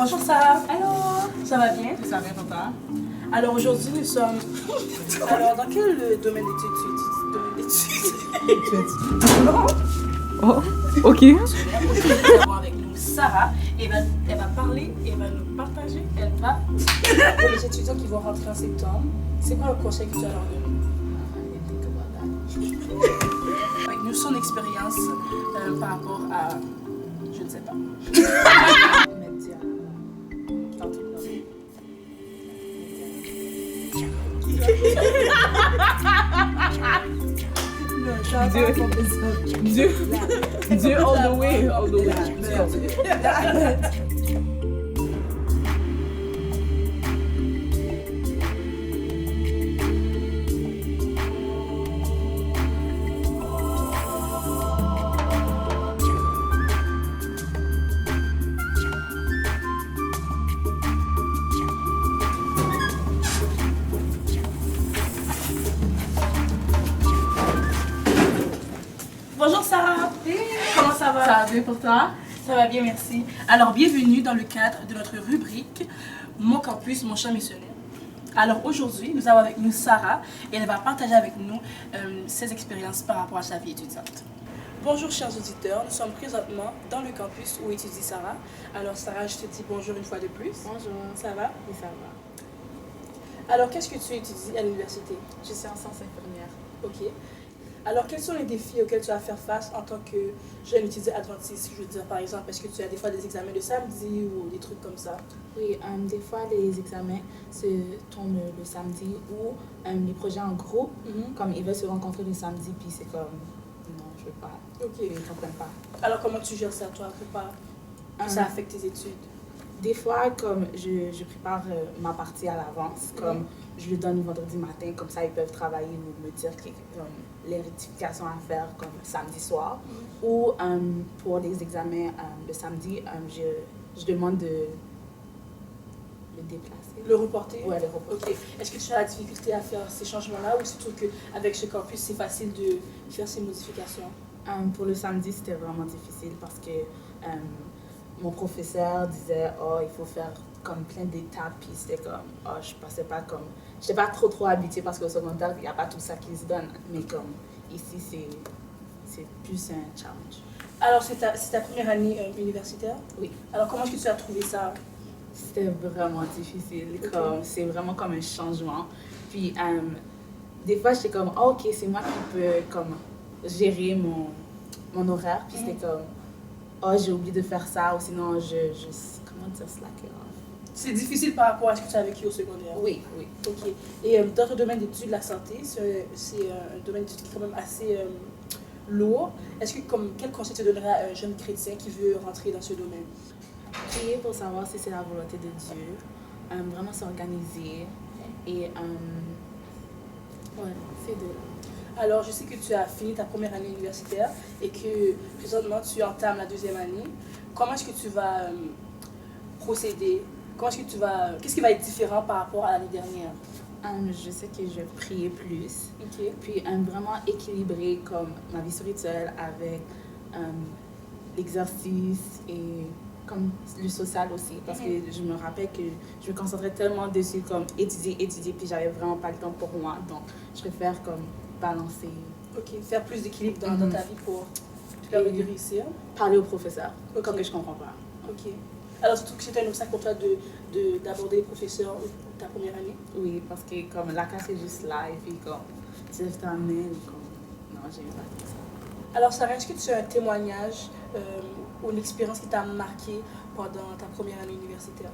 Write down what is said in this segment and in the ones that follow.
Bonjour Sarah. Alors, Ça va bien? ça va papa? Alors aujourd'hui nous sommes... Alors dans quel domaine d'études tu étudies? Non. Oh, ok. Nous avons avec nous Sarah et elle va parler et va nous partager. Elle va... Pour les étudiants qui vont rentrer en septembre, c'est quoi le conseil que tu as leur donner? Avec nous son expérience par rapport à... Je ne sais pas. Média. Dieu, all the way, all the way. Bonjour Sarah. Comment ça va? Ça va bien pour toi? Ça va bien, merci. Alors, bienvenue dans le cadre de notre rubrique Mon campus, mon champ missionnaire. Alors, aujourd'hui, nous avons avec nous Sarah et elle va partager avec nous ses expériences par rapport à sa vie étudiante. Bonjour, chers auditeurs. Nous sommes présentement dans le campus où étudie Sarah. Alors, Sarah, je te dis bonjour une fois de plus. Bonjour. Ça va? Oui, ça va. Alors, qu'est-ce que tu étudies à l'université? Je suis en sciences infirmières. Ok. Alors, quels sont les défis auxquels tu vas faire face en tant que jeune étudiant adventiste? Je veux dire, par exemple, est-ce que tu as des fois des examens de samedi ou des trucs comme ça? Oui, des fois les examens se tournent le samedi ou les projets en groupe, comme ils veulent se rencontrer le samedi, puis c'est comme non, je veux pas. Ok. Ils ne comprennent pas. Alors, comment tu gères ça, toi, pour pas que ça affecte tes études? Des fois, comme je prépare ma partie à l'avance, comme je le donne le vendredi matin, comme ça ils peuvent travailler ou me dire comme, les rectifications à faire comme samedi soir. Ou pour les examens le samedi, je demande de le déplacer. Le reporter? Ouais, le reporter. Ok. Est-ce que tu as la difficulté à faire ces changements-là ou c'est tout qu'avec ce campus, c'est facile de faire ces modifications? Pour le samedi, c'était vraiment difficile parce que mon professeur disait oh il faut faire comme plein d'étapes, puis c'était comme oh je passais pas comme j'étais pas trop habituée parce qu'au secondaire il n'y a pas tout ça qui se donne, mais comme ici c'est plus un challenge. Alors c'est ta première année universitaire? Oui. Alors comment est-ce que tu as trouvé ça? C'était vraiment difficile, comme c'est vraiment comme un changement, puis des fois j'étais comme oh, ok c'est moi qui peux comme gérer mon horaire, puis c'était comme oh, j'ai oublié de faire ça, ou sinon comment dire, slacker off. C'est difficile par rapport à ce que tu as vécu au secondaire? Oui, oui. Ok. Et dans le domaine d'études, la santé, c'est un domaine d'études qui est quand même assez lourd. Est-ce que, quel conseil tu donnerais à un jeune chrétien qui veut rentrer dans ce domaine? Prier pour savoir si c'est la volonté de Dieu, vraiment s'organiser, et ouais, c'est de... Alors, je sais que tu as fini ta première année universitaire et que présentement tu entames la deuxième année. Comment est-ce que tu vas procéder? Qu'est-ce qui va être différent par rapport à l'année dernière? Je sais que je vais prier plus, Ok. puis vraiment équilibrer comme ma vie spirituelle avec l'exercice et comme le social aussi, parce que je me rappelle que je me concentrais tellement dessus comme étudier, puis j'avais vraiment pas le temps pour moi, donc je préfère comme balancer. Ok, faire plus d'équilibre dans ta vie pour te permettre de réussir. Parler au professeur, Ok. quand que je comprends pas. Ok. Alors, surtout que c'était un obstacle pour toi d'aborder les professeurs ta première année? Oui, parce que comme la classe est juste là, et puis comme tu lèves ta main, comme non, j'aime pas ça. Alors, Sarah, est-ce que tu as un témoignage ou une expérience qui t'a marqué pendant ta première année universitaire?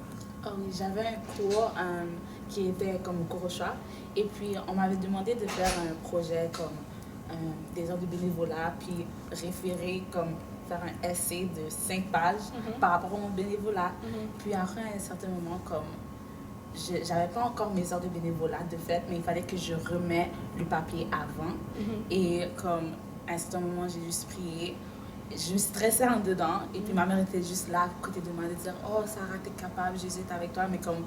J'avais un cours qui était comme au cours au choix, et puis on m'avait demandé de faire un projet comme des heures de bénévolat, puis référer comme faire un essai de 5 pages par rapport à mon bénévolat. Puis après, à un certain moment, comme j'avais pas encore mes heures de bénévolat de fait, mais il fallait que je remette le papier avant. Et comme à un certain moment, j'ai juste prié. Je me stressais en dedans, et puis ma mère était juste là à côté de moi de dire oh Sarah, t'es capable, Jésus est avec toi, mais comme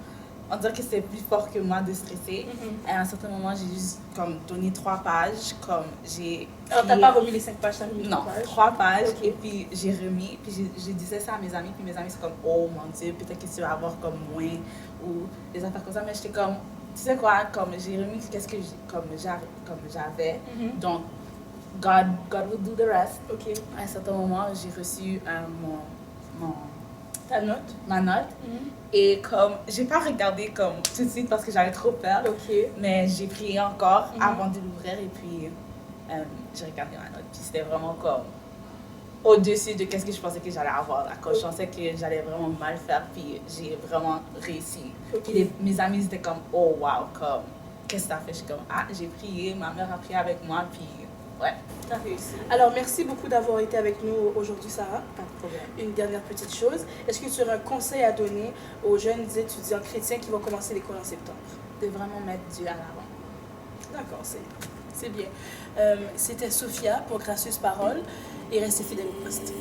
on dirait que c'était plus fort que moi de stresser. Et à un certain moment, j'ai juste comme donné 3 pages, comme j'ai... Alors, t'as pas remis les 5 pages, t'as remis Non, 3 pages? 3 pages, Ok. et puis j'ai remis, puis je disais ça à mes amis, puis mes amis sont comme, oh mon Dieu, peut-être que tu vas avoir comme moins, ou des affaires comme ça, mais j'étais comme, tu sais quoi, comme j'ai remis qu'est-ce que j'avais, donc God will do the rest. Ok. À un certain moment, j'ai reçu Ta note? ma note, et comme, j'ai pas regardé comme tout de suite parce que j'avais trop peur, Ok. mais j'ai prié encore avant de l'ouvrir, et puis j'ai regardé ma note, puis c'était vraiment comme au-dessus de qu'est-ce que je pensais que j'allais avoir. Là. Quand je pensais que j'allais vraiment mal faire, puis j'ai vraiment réussi. Puis mes amis étaient comme, oh wow, comme, qu'est-ce que t'as fait? Je suis comme, ah, j'ai prié, ma mère a prié avec moi, puis ouais. T'as réussi. Alors, merci beaucoup d'avoir été avec nous aujourd'hui, Sarah. Pas de problème. Une dernière petite chose. Est-ce que tu aurais un conseil à donner aux jeunes étudiants chrétiens qui vont commencer l'école en septembre? De vraiment mettre Dieu à l'avant. D'accord, c'est bien. C'était Sophia pour Gracieuse Parole et restez fidèles au poste.